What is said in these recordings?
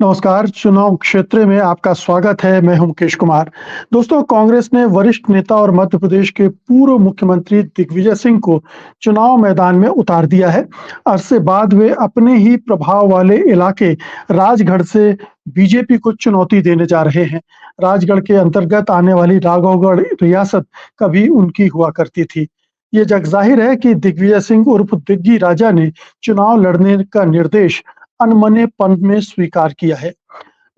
नमस्कार, चुनाव क्षेत्र में आपका स्वागत है। मैं हूं मुकेश कुमार। दोस्तों, कांग्रेस ने वरिष्ठ नेता और मध्य प्रदेश के पूर्व मुख्यमंत्री दिग्विजय सिंह को चुनाव मैदान में उतार दिया है। अरसे बाद वे अपने ही प्रभाव वाले इलाके राजगढ़ से बीजेपी को चुनौती देने जा रहे हैं। राजगढ़ के अंतर्गत आने वाली राघवगढ़ रियासत कभी उनकी हुआ करती थी। ये जगजाहिर है कि दिग्विजय सिंह उर्फ दिग्गी राजा ने चुनाव लड़ने का निर्देश अनमनेपन में स्वीकार किया है।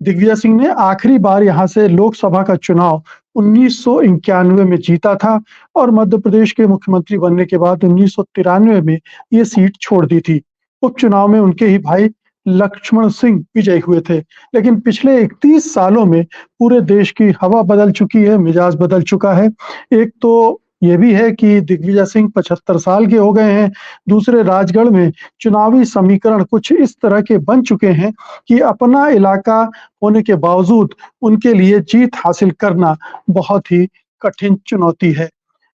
दिग्विजय सिंह ने आखिरी बार यहां से लोकसभा का चुनाव 1991 में जीता था और मध्य प्रदेश के मुख्यमंत्री बनने के बाद 1993 में ये सीट छोड़ दी थी। उपचुनाव में उनके ही भाई लक्ष्मण सिंह विजयी हुए थे। लेकिन पिछले 31 सालों में पूरे देश की हवा बदल चुकी है, मिजाज बदल चुका है। एक तो ये भी है कि दिग्विजय सिंह 75 साल के हो गए हैं। दूसरे, राजगढ़ में चुनावी समीकरण कुछ इस तरह के बन चुके हैं कि अपना इलाका होने के बावजूद उनके लिए जीत हासिल करना बहुत ही कठिन चुनौती है।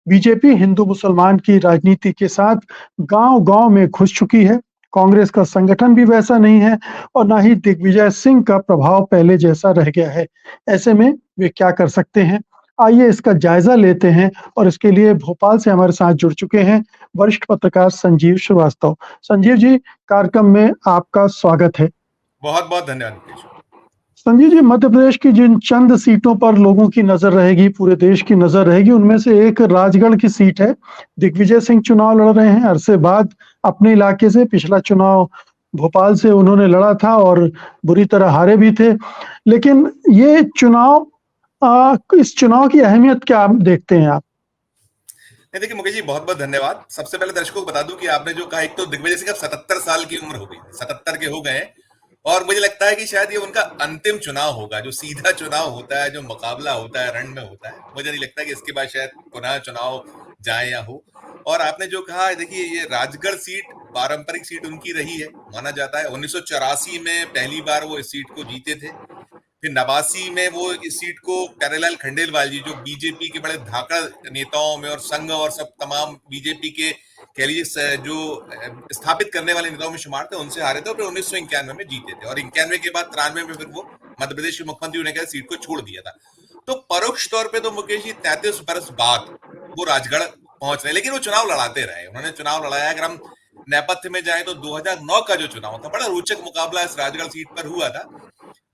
बीजेपी हिंदू मुसलमान की राजनीति के साथ गांव-गांव में घुस चुकी है। कांग्रेस का संगठन भी वैसा नहीं है और ना ही दिग्विजय सिंह का प्रभाव पहले जैसा रह गया है। ऐसे में वे क्या कर सकते हैं? आइए इसका जायजा लेते हैं और इसके लिए भोपाल से हमारे साथ जुड़ चुके हैं वरिष्ठ पत्रकार संजीव श्रीवास्तव। संजीव जी, कार्यक्रम में आपका स्वागत है। बहुत बहुत धन्यवाद मुकेश। संजीव जी, मध्य प्रदेश की जिन चंद सीटों पर लोगों की नजर रहेगी, पूरे देश की नजर रहेगी, उनमें से एक राजगढ़ की सीट है। दिग्विजय सिंह चुनाव लड़ रहे हैं अरसे बाद अपने इलाके से। पिछला चुनाव भोपाल से उन्होंने लड़ा था और बुरी तरह हारे भी थे। लेकिन ये चुनाव इस चुनाव की अहमियत क्या देखते हैं आप? नहीं, देखिए मुकेश जी, बहुत बहुत धन्यवाद। सबसे पहले दर्शकों को बता दूं कि आपने जो कहा, एक तो दिग्विजय सिंह अब 77 साल की उम्र हो गई, 77 के हो गए हैं। और मुझे लगता है कि शायद ये उनका अंतिम चुनाव होगा, जो सीधा चुनाव होता है, जो मुकाबला होता है, रण में होता है। मुझे नहीं लगता कि इसके बाद शायद पुनः चुनाव जाए या हो। और आपने जो कहा, देखिए ये राजगढ़ सीट पारंपरिक सीट उनकी रही है, माना जाता है। 1984 में पहली बार वो इस सीट को जीते थे। फिर 89 में वो इस सीट को प्यारेलाल खंडेलवाल जी, जो बीजेपी के बड़े धाकड़ नेताओं में और संघ और सब तमाम बीजेपी के कह लीजिए जो स्थापित करने वाले नेताओं में शुमार थे, उनसे हारे थे। और फिर 1991 में जीते थे और 91 के बाद 93 में फिर वो मध्य प्रदेश के मुख्यमंत्री होने के सीट को छोड़ दिया था। तो परोक्ष तौर पे तो मुकेश जी 33 बरस बाद वो राजगढ़ पहुंच रहे, लेकिन वो चुनाव लड़ाते रहे। उन्होंने चुनाव लड़ाया। अगर हम नेपथ्य में जाए तो 2009 का जो चुनाव था, बड़ा रोचक मुकाबला इस राजगढ़ सीट पर हुआ था।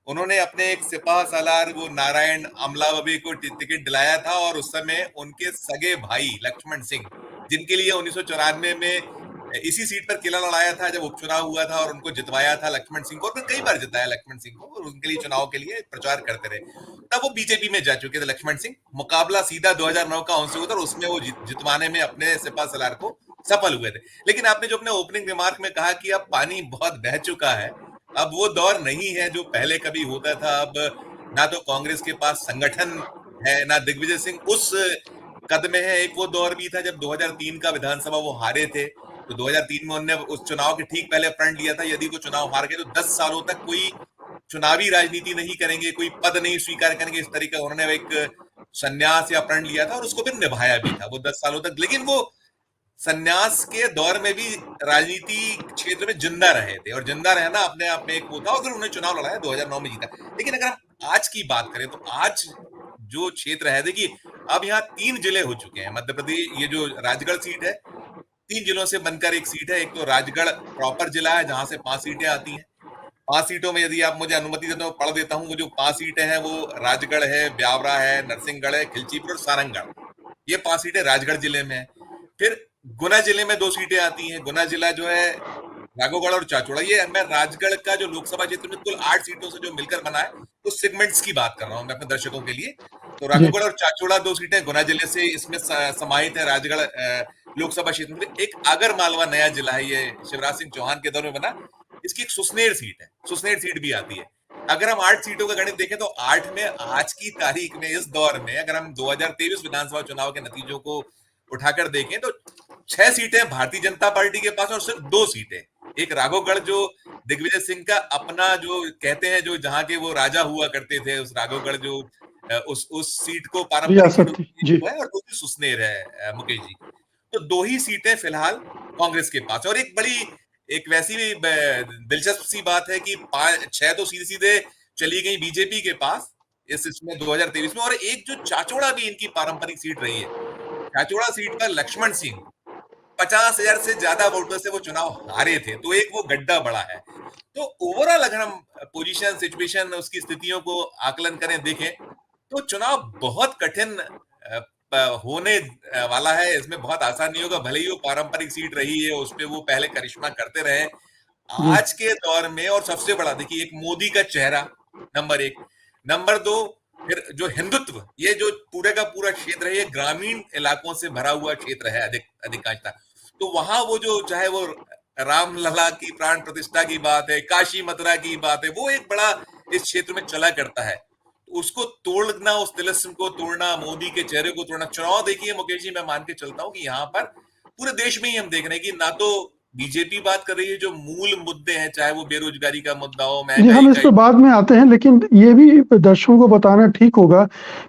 उन्होंने अपने एक सिपाह सालार वो नारायण अमलावबे को टिकट दिलाया था और उस समय उनके सगे भाई लक्ष्मण सिंह, जिनके लिए 1994 में इसी सीट पर किला लड़ाया था जब उपचुनाव हुआ था, और उनको जितवाया था लक्ष्मण सिंह को, और फिर कई बार जिताया लक्ष्मण सिंह को, और उनके लिए चुनाव के लिए प्रचार करते रहे। तब वो बीजेपी में जा चुके थे लक्ष्मण सिंह। मुकाबला सीधा 2009 का उनसे हुआ था और उसमें वो जितवाने में अपने सिपाह सालार को सफल हुए थे। लेकिन आपने जो अपने ओपनिंग रिमार्क में कहा कि अब पानी बहुत बह चुका है, अब वो दौर नहीं है जो पहले कभी होता था। अब ना तो कांग्रेस के पास संगठन है, ना दिग्विजय सिंह उस कद में है। एक वो दौर भी था जब 2003 का विधानसभा वो हारे थे, तो 2003 में उन्होंने उस चुनाव के ठीक पहले प्रण लिया था, यदि वो चुनाव हार गए तो 10 सालों तक कोई चुनावी राजनीति नहीं करेंगे, कोई पद नहीं स्वीकार करेंगे। इस तरीके का उन्होंने एक संन्यास या प्रण लिया था और उसको फिर निभाया भी था वो 10 सालों तक। लेकिन वो संन्यास के दौर में भी राजनीति क्षेत्र में जिंदा रहे थे, और जिंदा रहना अपने आप में एक वो था। और फिर उन्होंने चुनाव लड़ाया, 2009 में जीता। लेकिन अगर हम आज की बात करें तो आज जो क्षेत्र है, देखिए अब यहाँ 3 जिले हो चुके हैं मध्य प्रदेश। ये जो राजगढ़ सीट है, 3 जिलों से बनकर एक सीट है। एक तो राजगढ़ प्रॉपर जिला है, जहां से 5 सीटें आती हैं। 5 सीटों में यदि आप मुझे अनुमति देते हो पढ़ देता हूँ। वो जो 5 सीटें हैं वो राजगढ़ है, ब्यावरा है, नरसिंहगढ़ है, खिलचीपुर और सारंगगढ़। ये 5 सीटें राजगढ़ जिले में है। फिर गुना जिले में 2 सीटें आती हैं। गुना जिला जो है राघवगढ़ और चाचौड़ा। ये मैं राजगढ़ का जो लोकसभा क्षेत्र में कुल 8 सीटों से जो मिलकर बना है, उस सेगमेंट्स की बात कर रहा हूं मैं अपने दर्शकों के लिए। तो जी। राघवगढ़ और चाचौड़ा 2 सीटें गुना जिले से इसमें समाहित है। राजगढ़ लोकसभा क्षेत्र में। एक आगर मालवा नया जिला है, ये शिवराज सिंह चौहान के दौर में बना। इसकी एक सुसनेर सीट है, सुसनेर सीट भी आती है। अगर हम 8 सीटों का गणित देखें तो 8 में आज की तारीख में, इस दौर में, अगर हम 2023 विधानसभा चुनाव के नतीजों को उठाकर देखें तो 6 सीटें भारतीय जनता पार्टी के पास और सिर्फ 2 सीटें एक राघवगढ़, जो दिग्विजय सिंह का अपना जो कहते हैं, जो जहां के वो राजा हुआ करते थे, उस राघवगढ़ जो उस सीट को पारंपरिक सीट रियासत थी। उसकी जी। वो है, और दूसरी सुसनेर है मुकेश जी। तो 2 ही सीटें फिलहाल कांग्रेस के पास है। और एक बड़ी एक वैसी भी दिलचस्प सी बात है कि 6 तो सीधे सीधे चली गई बीजेपी के पास इस इसमें 2023 में, और एक जो चाचौड़ा भी इनकी पारंपरिक सीट रही है, चाचौड़ा सीट पर लक्ष्मण सिंह 50,000 से ज्यादा वोटों से वो चुनाव हारे थे, तो एक वो गड्ढा बड़ा है। तो ओवरऑल अगर हम पोजीशन, सिचुएशन, उसकी स्थितियों को आकलन करें, देखें, तो चुनाव बहुत कठिन होने वाला है। इसमें बहुत आसान नहीं होगा, भले ही वो पारंपरिक सीट रही है, उस पे वो पहले करिश्मा करते रहे। जी आज के दौर में, और सबसे बड़ा देखिए, एक मोदी का चेहरा नंबर एक, नंबर दो, फिर जो हिंदुत्व, ये जो पूरे का पूरा क्षेत्र है, ये ग्रामीण इलाकों से भरा हुआ क्षेत्र है अधिकांशतः। तो वहां वो जो, चाहे वो रामलला की प्राण प्रतिष्ठा की बात है, काशी मथुरा की बात है, वो एक बड़ा इस क्षेत्र में चला करता है। उसको तोड़ना, उस तिलिस्म को तोड़ना, मोदी के चेहरे को तोड़ना, चुनाव देखिए मुकेश जी, मैं मान के चलता हूं कि यहाँ पर पूरे देश में ही हम देख रहे हैं कि ना तो बीजेपी बात कर रही है जो मूल मुद्दे हैं, चाहे वो बेरोजगारी का मुद्दा हो, जी, महंगाई हम इस का। पे बाद में आते हैं, लेकिन ये भी दर्शकों को बताना ठीक होगा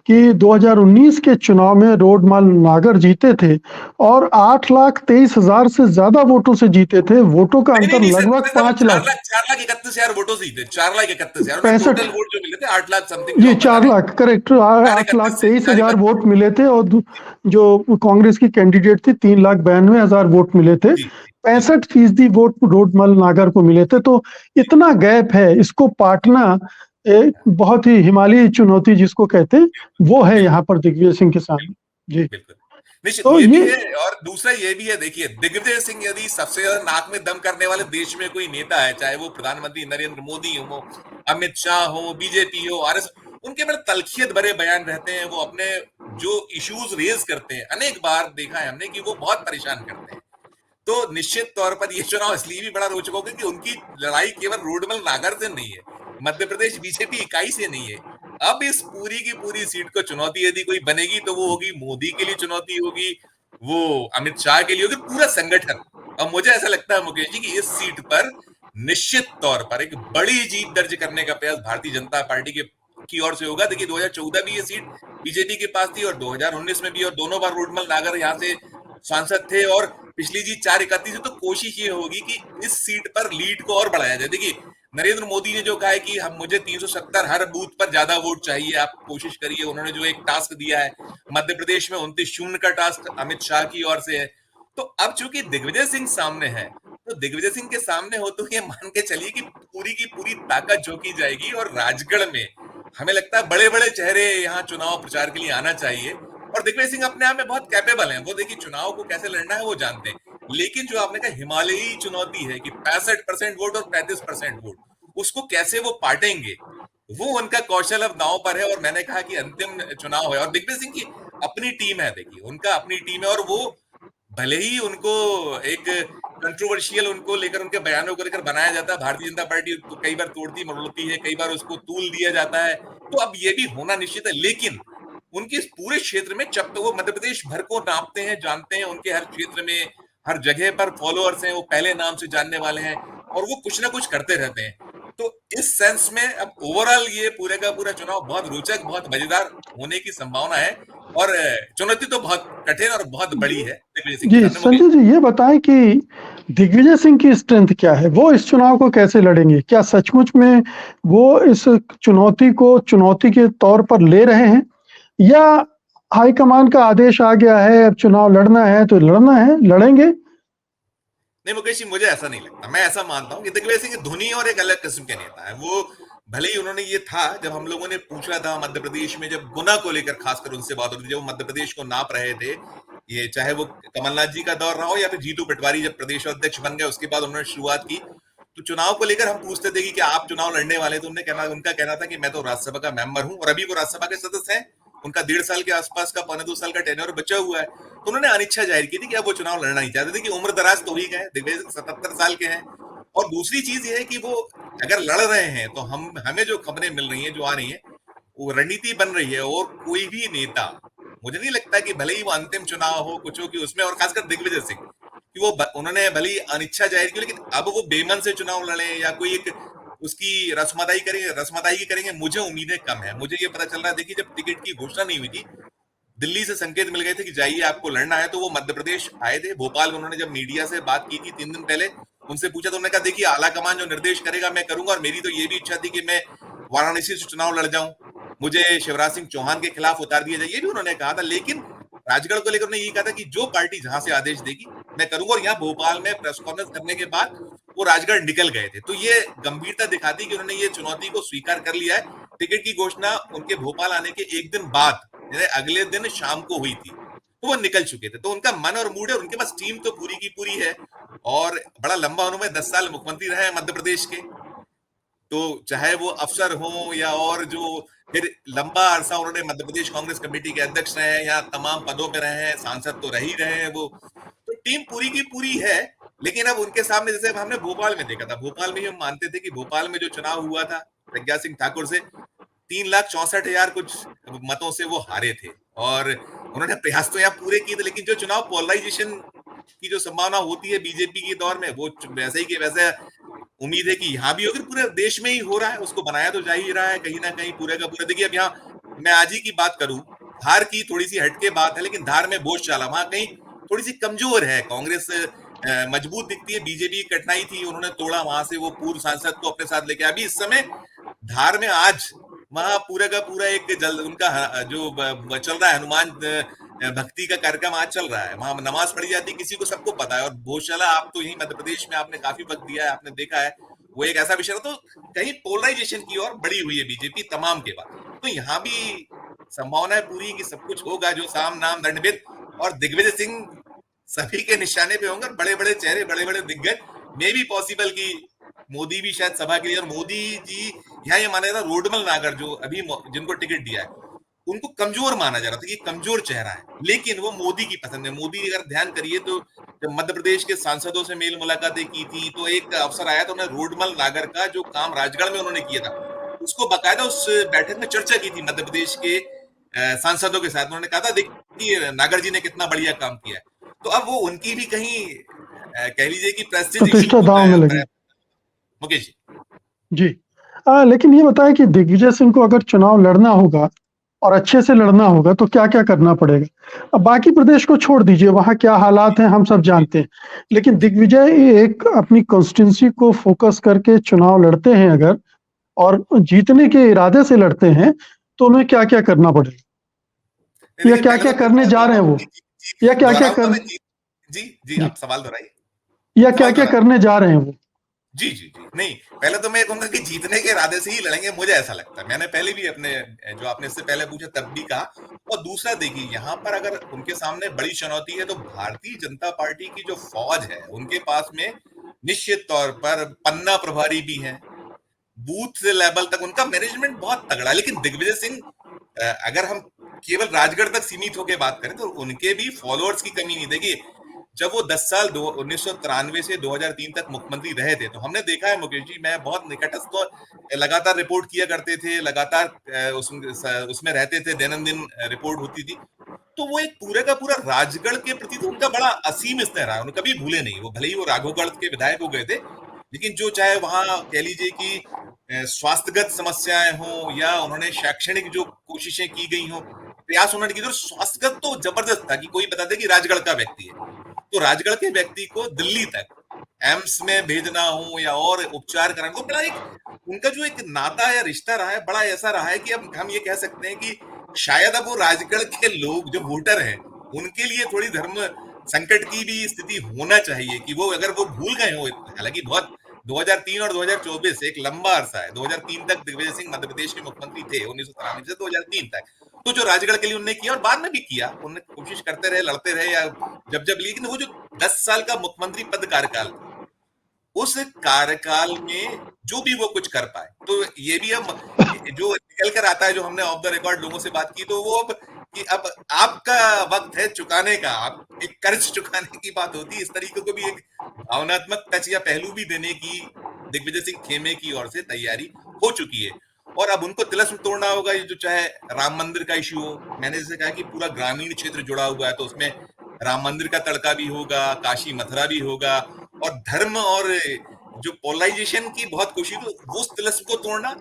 कि 2019 के चुनाव में रोडमल नागर जीते थे और 8,23,000 से ज्यादा वोटों से जीते थे। वोटों का नहीं नहीं अंतर नहीं सर, लगभग सर, वो 5 4 लाख लाख 4,31,000 वोटों से जीते, 4,31,000, उन्हें 65 टोटल वोट जो मिले थे 8 लाख समथिंग जी जो बता 4 रहे हैं, लाख करेक्ट, चार 8,23,000 इकतीस वोट मिले थे और जो कांग्रेस की कैंडिडेट थी 3,92,000 वोट मिले थे। जी जी 65% वोट रोडमल नागर को मिले थे। तो जी, इतना गैप है, इसको पाटना एक बहुत ही हिमालयी चुनौती जिसको कहते हैं, वो है बिल्कुल यहाँ पर दिग्विजय सिंह के सामने। जी, बिल्कुल, निश्चित तो ये भी ये है। और दूसरा ये भी है, देखिए, दिग्विजय सिंह यदि सबसे ज्यादा नाक में दम करने वाले देश में कोई नेता है, चाहे वो प्रधानमंत्री नरेंद्र मोदी हो, अमित शाह हो, बीजेपी हो, आरएस, उनके बड़े तलखियत भरे बयान रहते हैं। वो अपने जो इश्यूज रेज करते हैं, अनेक बार देखा है हमने कि वो बहुत परेशान करते हैं। तो निश्चित तौर पर ये चुनाव इसलिए भी बड़ा रोचक होगा कि उनकी लड़ाई केवल रोडमल नागर से नहीं है, मध्य प्रदेश बीजेपी इकाई से नहीं है। अब इस पूरी की पूरी सीट को चुनौती यदि कोई बनेगी तो वो होगी मोदी के लिए चुनौती होगी, वो अमित शाह के लिए होगी, पूरा संगठन। अब मुझे ऐसा लगता है मुकेश जी कि इस सीट पर निश्चित तौर पर एक बड़ी जीत दर्ज करने का प्रयास भारतीय जनता पार्टी के की ओर से होगा। देखिए, 2014 भी ये सीट बीजेपी के पास थी और 2019 में भी, और दोनों बार रोडमल नागर यहाँ से सांसद थे। और पिछली जीत 431 है, तो कोशिश ये होगी कि इस सीट पर लीड को और बढ़ाया जाए। देखिए, नरेंद्र मोदी ने जो कहा है कि हम, मुझे 370 हर बूथ पर ज्यादा वोट चाहिए, आप कोशिश करिए। उन्होंने जो एक टास्क दिया है मध्य प्रदेश में, 29-0 का टास्क अमित शाह की ओर से है। तो अब चूंकि दिग्विजय सिंह सामने है, तो दिग्विजय सिंह के सामने हो तो ये मान के चलिए कि पूरी की पूरी ताकत झोंकी जाएगी। और राजगढ़ में हमें लगता है बड़े बड़े चेहरे यहाँ चुनाव प्रचार के लिए आना चाहिए। और दिग्विजय सिंह अपने आप में बहुत कैपेबल हैं, वो देखिए चुनाव को कैसे लड़ना है वो जानते हैं। लेकिन जो आपने कहा हिमालयी चुनौती है कि 65% वोट और 35% वोट, उसको कैसे वो पाटेंगे, वो उनका कौशल अब दांव पर है। और मैंने कहा कि अंतिम चुनाव है, और दिग्विजय सिंह की अपनी टीम है, देखिए उनका अपनी टीम है। और वो भले ही उनको एक कंट्रोवर्शियल, उनको लेकर, उनके बयानों को लेकर बनाया जाता है, भारतीय जनता पार्टी उसको कई बार तोड़ती मरोड़ती है, कई बार उसको तूल दिया जाता है, तो अब ये भी होना निश्चित है। लेकिन उनके इस पूरे क्षेत्र में, जब तो वो मध्य प्रदेश भर को नापते हैं, जानते हैं, उनके हर क्षेत्र में हर जगह पर फॉलोअर्स हैं, वो पहले नाम से जानने वाले हैं, और वो कुछ ना कुछ करते रहते हैं। तो इस सेंस में अब ओवरऑल ये पूरे का पूरा चुनाव बहुत रोचक, बहुत मजेदार होने की संभावना है। और चुनौती तो बहुत कठिन और बहुत बड़ी है दिग्विजय सिंह के जी, सामने मुकेश। संजय जी ये बताएं कि दिग्विजय सिंह की स्ट्रेंथ क्या है? वो इस चुनाव को कैसे लड़ेंगे? क्या सचमुच में वो इस चुनौती को चुनौती के तौर पर ले रहे हैं, या हाईकमान का आदेश आ गया है, अब चुनाव लड़ना है तो लड़ना है, लड़ेंगे? नहीं मुकेश जी, मुझे ऐसा नहीं लगता। मैं ऐसा मानता हूँ कि दिग्विजय सिंह की धुनी और एक अलग किस्म के नेता है। वो भले ही, उन्होंने ये था, जब हम लोगों ने पूछा था मध्य प्रदेश में, जब गुना को लेकर खासकर उनसे बात होती थी, जब वो मध्य प्रदेश को नाप रहे थे, ये चाहे वो कमलनाथ जी का दौर रहा हो या फिर जीतू पटवारी जब प्रदेश अध्यक्ष बन गए, उसके बाद उन्होंने शुरुआत की, तो चुनाव को लेकर हम पूछते थे कि क्या आप चुनाव लड़ने वाले? तो उनका कहना था कि मैं तो राज्यसभा का मेंबर हूं, और अभी वो राज्यसभा के सदस्य हैं। उनका 1.5 साल के आसपास का, 2.25 साल का टेन्योर बचा हुआ है। तो उन्होंने अनिच्छा जाहिर की थी कि अब वो चुनाव लड़ना नहीं चाहते थे, कि उम्र दराज तो ही गए, दिग्विजय सिंह 77 साल के हैं। और दूसरी चीज ये है कि वो अगर लड़ रहे हैं, तो हमें जो खबरें मिल रही हैं, जो आ रही हैं, वो रणनीति बन रही है। और कोई भी नेता, मुझे नहीं लगता कि भले ही वो अंतिम चुनाव हो कुछ हो कि उसमें, और खासकर दिग्विजय सिंह, कि वो उन्होंने भले ही अनिच्छा जाहिर की, लेकिन अब वो बेमन से चुनाव लड़े या कोई एक उसकी रस्मदाई करेंगे, मुझे उम्मीदें कम है। मुझे ये पता चल रहा है, देखिए जब टिकट की घोषणा नहीं हुई थी, दिल्ली से संकेत मिल गए थे कि जाइए आपको लड़ना है, तो वो मध्य प्रदेश आए थे। भोपाल में उन्होंने जब मीडिया से बात की थी 3 दिन पहले, उनसे पूछा तो उन्होंने कहा देखिए आला कमान जो निर्देश करेगा मैं करूंगा, और मेरी तो ये भी इच्छा थी कि मैं वाराणसी से चुनाव लड़ जाऊं, मुझे शिवराज सिंह चौहान के खिलाफ उतार दिया जाए, ये भी उन्होंने कहा था। लेकिन राजगढ़ को लेकर उन्होंने ये कहा था कि जो पार्टी जहां से आदेश देगी मैं करूंगा, और यहाँ भोपाल में प्रेस कॉन्फ्रेंस करने के बाद वो राजगढ़ निकल गए थे। तो ये गंभीरता दिखाती कि उन्होंने ये चुनौती को स्वीकार कर लिया है। टिकट की घोषणा उनके भोपाल आने के एक दिन बाद, यानी अगले दिन शाम को हुई थी, तो वो निकल चुके थे। तो उनका मन और मूड है, और उनके पास टीम तो पूरी की पूरी है, और बड़ा लंबा अनुभव है, 10 साल मुख्यमंत्री रहे हैं मध्य प्रदेश के। तो चाहे वो अफसर हो या और जो फिर लंबा अरसा उन्होंने मध्य प्रदेश कांग्रेस कमेटी के अध्यक्ष रहे हैं या तमाम पदों में रहे हैं, सांसद तो रह ही रहे हैं वो, तो टीम पूरी की पूरी है। लेकिन अब उनके सामने, जैसे हमने भोपाल में देखा था, भोपाल में हम मानते थे कि भोपाल में जो चुनाव हुआ था प्रज्ञा सिंह ठाकुर से 3,64,000 कुछ मतों से वो हारे थे, और उन्होंने प्रयास तो यहाँ पूरे किए थे। लेकिन जो चुनाव पोलराइजेशन की जो संभावना होती है बीजेपी के दौर में, वो वैसे ही के वैसे उम्मीद है कि यहाँ भी होगी, पूरे देश में ही हो रहा है, उसको बनाया तो जा ही रहा है कहीं ना कहीं पूरे का पूरा। देखिए अब यहाँ मैं आज ही की बात करूं, धार की थोड़ी सी हटके बात है, लेकिन धार में भोजशाला वहां कहीं थोड़ी सी कमजोर है कांग्रेस, मजबूत दिखती है। बीजेपी की कठिनाई थी, उन्होंने तोड़ा, वहां से वो पूर्व सांसद को अपने साथ लेके। अभी इस समय धार में आज वहां पूरा का पूरा एक जल उनका जो चल रहा है हनुमान भक्ति का कार्यक्रम आज चल रहा है, वहां नमाज पढ़ी जाती है, किसी को सबको पता है। और भोजशाला आप तो यही मध्य प्रदेश में आपने काफी वक्त दिया है, आपने देखा है, वो एक ऐसा विषय, तो कहीं पोलराइजेशन की ओर बढ़ी हुई है बीजेपी तमाम के बाद। तो यहाँ भी संभावना है पूरी कि सब कुछ होगा, जो साम नाम दंडभेद और दिग्विजय सिंह सभी के निशाने पे होंगे, बड़े बड़े चेहरे, बड़े बड़े दिग्गज। मे भी पॉसिबल कि मोदी भी शायद सभा के लिए, और मोदी जी यहाँ ये माना जाता, रोडमल नागर जो अभी जिनको टिकट दिया है उनको कमजोर माना जा रहा था कि कमजोर चेहरा है, लेकिन वो मोदी की पसंद है। मोदी अगर ध्यान करिए तो जब मध्य प्रदेश के सांसदों से मेल मुलाकातें की थी, तो एक अवसर आया तो उन्होंने रोडमल नागर का जो काम राजगढ़ में उन्होंने किया था, उसको बकायदा उस बैठक में चर्चा की थी मध्य प्रदेश के सांसदों के साथ। उन्होंने कहा था देखिए नागर जी ने कितना बढ़िया काम किया है। तो अब वो उनकी भी कहीं कह लीजिए कि प्रेस्टीज इशू प्रतिष्ठा दांव में लगी। मुकेश जी। जी। लेकिन ये बताएं कि दिग्विजय सिंह को अगर चुनाव लड़ना होगा और अच्छे से लड़ना होगा तो क्या-क्या करना पड़ेगा? अब बाकी प्रदेश को छोड़ दीजिए, वहाँ क्या हालात हैं हम सब जानते हैं। लेकिन दिग्विजय एक अपनी कॉन्स्टिट्यूएंसी को फोकस करके चुनाव लड़ते हैं अगर, और जीतने के इरादे से लड़ते हैं, तो उन्हें क्या-क्या करना पड़ेगा? या देखिए पहले क्या-क्या तो मैं करने जा रहे हैं वो? या क्या-क्या दोहराऊंगा कर मैं जी जी, जी। आप सवाल दोहराइए, या सवाल क्या-क्या दोहराइए। करने जा रहे हैं वो? जी जी जी, नहीं पहले तो मैं कहूंगा कि जीतने के इरादे से ही लड़ेंगे, मुझे ऐसा लगता है। मैंने पहले भी अपने जो आपने इससे पहले पूछा तब भी कहा। और दूसरा देखिए, यहाँ पर अगर उनके सामने बड़ी चुनौती है तो भारतीय जनता पार्टी की जो फौज है उनके पास में निश्चित तौर पर पन्ना प्रभारी भी हैं, बूथ लेवल तक उनका मैनेजमेंट बहुत तगड़ा है। लेकिन दिग्विजय सिंह, अगर हम केवल राजगढ़ तक सीमित होकर बात करें तो उनके भी फॉलोअर्स की कमी नहीं। देखिए जब वो 10 साल 1993 से 2003 तक मुख्यमंत्री रहे थे, तो हमने देखा है मुकेश जी, मैं बहुत निकटस्थ तो लगातार रिपोर्ट किया करते थे, लगातार उसमें रहते थे, दैनंदिन रिपोर्ट होती थी। तो वो एक पूरे का पूरा राजगढ़ के प्रति तो उनका बड़ा असीम स्नेह रहा है, उन्हें कभी भूले नहीं। वो भले ही वो राघवगढ़ के विधायक हो गए थे, लेकिन जो चाहे वहां कह लीजिए कि स्वास्थ्यगत समस्याएं हो या उन्होंने शैक्षणिक जो कोशिशें की गई हो, प्रयास उन्होंने किए, तो स्वास्थ्यगत तो जबरदस्त था कि कोई बता दे कि राजगढ़ का व्यक्ति है, तो राजगढ़ के व्यक्ति को दिल्ली तक एम्स में भेजना हो या और उपचार कराना, तो बड़ा एक उनका जो एक नाता या रिश्ता रहा है, बड़ा ऐसा रहा है कि अब हम ये कह सकते हैं कि शायद अब वो राजगढ़ के लोग जो वोटर हैं उनके लिए थोड़ी धर्म संकट की भी स्थिति होना चाहिए कि वो अगर वो भूल गए हो। हालांकि बहुत 2003 और 2024 एक लंबा अरसा है, 2003 तक दिग्विजय सिंह मध्य प्रदेश के मुख्यमंत्री थे, 1993 से 2003 तक। तो जो राजगढ़ के लिए उन्होंने किया और बाद में भी किया, उन्होंने कोशिश करते रहे, लड़ते रहे या जब जब, लेकिन वो जो 10 साल का मुख्यमंत्री पद कार्यकाल, उस कार्यकाल में जो भी वो कुछ कर पाए, तो ये भी हम जो निकल कर आता है, जो हमने ऑफ द रिकॉर्ड लोगों से बात की, तो वो अब कि अब आपका वक्त है चुकाने का, आप एक कर्ज चुकाने की बात होती है, इस तरीके को भी एक भावनात्मक टच या पहलू भी देने की दिग्विजय सिंह खेमे की ओर से तैयारी हो चुकी है। और अब उनको तिलस्म तोड़ना होगा, ये जो चाहे राम मंदिर का इश्यू हो, मैंने जैसे कहा कि पूरा ग्रामीण क्षेत्र जुड़ा हुआ है, तो उसमें राम मंदिर का तड़का भी होगा, काशी मथुरा भी होगा, और धर्म और जो पोलराइजेशन की बहुत कोशिश, वो उस तिलस्म को तोड़ना,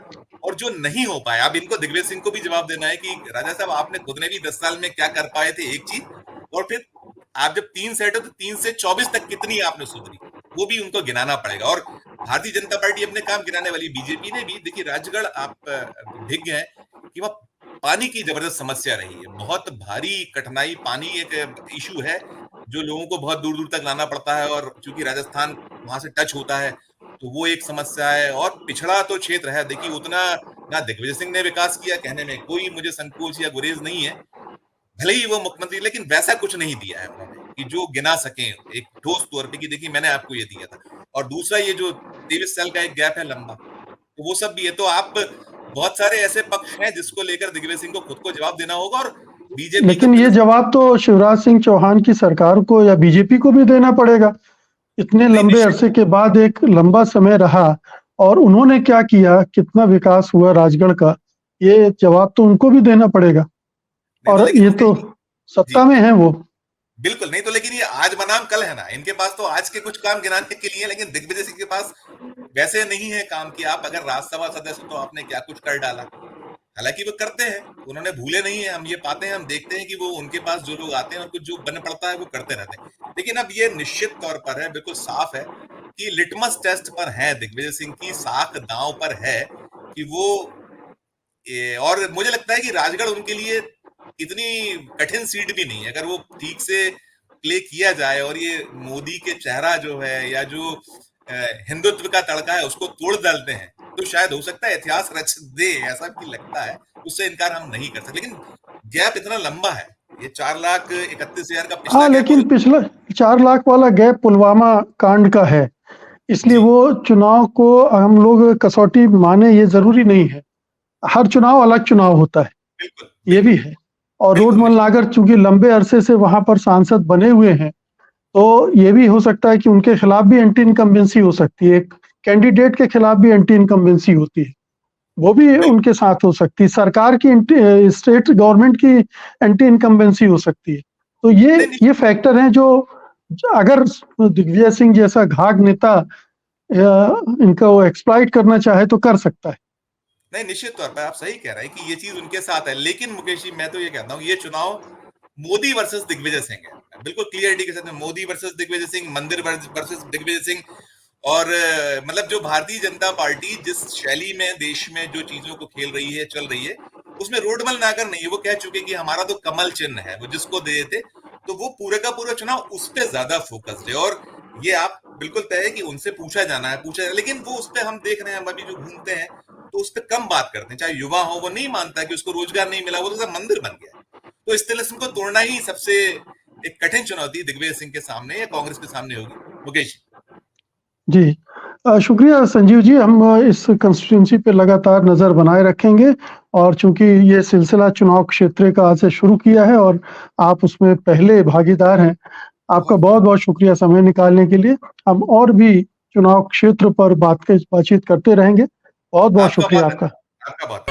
और जो नहीं हो पाया, अब इनको दिग्विजय सिंह को भी जवाब देना है कि राजा साहब आपने खुद ने भी 10 साल में क्या कर पाए थे एक चीज, और फिर आप जब 3 सेट हो तो 3 से 24 तक कितनी आपने सुधरी। वो भी उनको गिनाना पड़ेगा। और भारतीय जनता पार्टी अपने काम गिनाने वाली, बीजेपी ने भी देखिए राजगढ़ आप भिज्ञ है कि वह पानी की जबरदस्त समस्या रही है, बहुत भारी कठिनाई, पानी एक इशू है जो लोगों को बहुत दूर दूर तक लाना पड़ता है, और चूंकि राजस्थान वहां से टच होता है तो वो एक समस्या है। और पिछड़ा तो क्षेत्र है, देखिए उतना ना दिग्विजय सिंह ने विकास किया, कहने में कोई मुझे संकोच या गुरेज नहीं है, भले ही वो मुख्यमंत्री, लेकिन वैसा कुछ नहीं दिया है उन्होंने कि जो गिना सके एक ठोस तौर पे कि देखिए मैंने आपको ये दिया था। और दूसरा ये जो 23 साल का एक गैप है लंबा, तो वो सब भी है। तो आप बहुत सारे ऐसे पक्ष हैं जिसको लेकर दिग्विजय सिंह को खुद को जवाब देना होगा, और बीजेपी को लेकिन ये जवाब तो शिवराज सिंह चौहान की सरकार को या बीजेपी को भी देना पड़ेगा। इतने नहीं, लंबे निश्चित अरसे के बाद एक लंबा समय रहा और उन्होंने क्या किया, कितना विकास हुआ राजगढ़ का, ये जवाब तो उनको भी देना पड़ेगा। नहीं तो और लेकिन ये मुकेश तो जी, सत्ता जी में है वो। बिल्कुल नहीं, तो लेकिन ये आज बनाम कल है ना, इनके पास तो आज के कुछ काम गिनाने के लिए, लेकिन दिग्विजय सिंह के पास वैसे नहीं है काम कि आप अगर राज्यसभा सदस्य तो आपने क्या कुछ कर डाला। हालांकि वो करते हैं, उन्होंने भूले नहीं है, हम ये पाते हैं, हम देखते हैं कि वो उनके पास जो लोग आते हैं और कुछ जो बन पड़ता है वो करते रहते हैं। लेकिन अब ये निश्चित तौर पर है, बिल्कुल साफ है कि लिटमस टेस्ट पर है, दिग्विजय सिंह की साख दांव पर है कि वो और मुझे लगता है कि राजगढ़ उनके लिए इतनी कठिन सीट भी नहीं है, अगर वो ठीक से प्ले किया जाए और ये मोदी के चेहरा जो है या जो हिंदुत्व का तड़का है उसको तोड़ डालते हैं, तो शायद हो सकता है इतिहास रच दे, ऐसा भी लगता है। उससे इनकार हम नहीं कर सकते, लेकिन गैप इतना लंबा है, ये 4,31,000 का पिछला हाँ, गैप, और लेकिन पिछला 4 लाख वाला गैप पुलवामा कांड का है, इसलिए जी वो चुनाव को हम लोग कसौटी माने ये जरूरी नहीं है। हर चुनाव अलग चुनाव होता है, बिल्कुल ये भी बिल्कुल है। और बिल्कुल रोडमल निश्चित। नागर चूंकि लंबे अरसे से वहां पर सांसद बने हुए हैं, तो ये भी हो सकता है कि उनके खिलाफ भी एंटी इनकम्बेंसी हो सकती है। एक कैंडिडेट के खिलाफ भी एंटी इनकम्बेंसी होती है, वो भी बिल्कुल उनके साथ हो सकती है। सरकार की स्टेट गवर्नमेंट की एंटी इनकम्बेंसी हो सकती है। तो नहीं ये फैक्टर हैं जो अगर दिग्विजय सिंह जैसा घाघ नेता इनका वो एक्सप्लॉइट करना चाहे तो कर सकता है। नहीं, निश्चित तौर पर आप सही कह रहे हैं कि ये चीज उनके साथ है, लेकिन मुकेश जी मैं तो ये कहता हूँ ये चुनाव मोदी वर्सेस दिग्विजय सिंह है, बिल्कुल क्लियरिटी के साथ में मोदी वर्सेस दिग्विजय सिंह, मंदिर वर्सेस दिग्विजय सिंह। और मतलब जो भारतीय जनता पार्टी जिस शैली में देश में जो चीजों को खेल रही है, चल रही है, उसमें रोडमल नागर नहीं है, वो कह चुके कि हमारा तो कमल चिन्ह है, वो जिसको दे देते, तो वो पूरे का पूरा चुनाव उस पर ज्यादा फोकस्ड है। और ये आप बिल्कुल तय है कि उनसे पूछा जाना है, पूछा जाना, लेकिन वो उस पर हम देख रहे हैं, हम अभी जो घूमते हैं तो उस पर कम बात करते हैं, चाहे युवा हो, वो नहीं मानता कि उसको रोजगार नहीं मिला, वो तो सब मंदिर बन गया। तो इस तिलिस्म को तोड़ना ही सबसे एक कठिन चुनौती दिग्विजय सिंह के सामने या कांग्रेस के सामने होगी। मुकेश जी, शुक्रिया संजीव जी। हम इस कंस्टिट्यूंसी पे लगातार नज़र बनाए रखेंगे, और चूंकि ये सिलसिला चुनाव क्षेत्र का आज से शुरू किया है और आप उसमें पहले भागीदार हैं, आपका बहुत बहुत बहुत शुक्रिया समय निकालने के लिए। हम और भी चुनाव क्षेत्र पर बातचीत करते रहेंगे। बहुत बहुत आपका बहुत शुक्रिया आपका। धन्यवाद, आपका बहुत